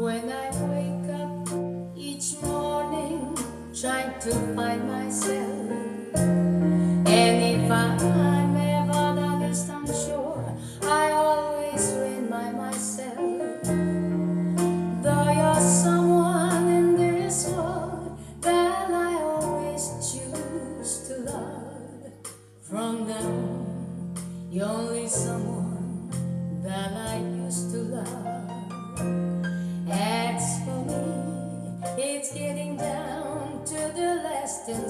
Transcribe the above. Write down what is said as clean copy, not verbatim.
When I wake up each morning, trying to find myself, and if I'm ever the least unsure, I always remind myself, though you're someone in this world that I always choose to love. From now, you're only someone that I used to love. As for me, it's getting down to the last and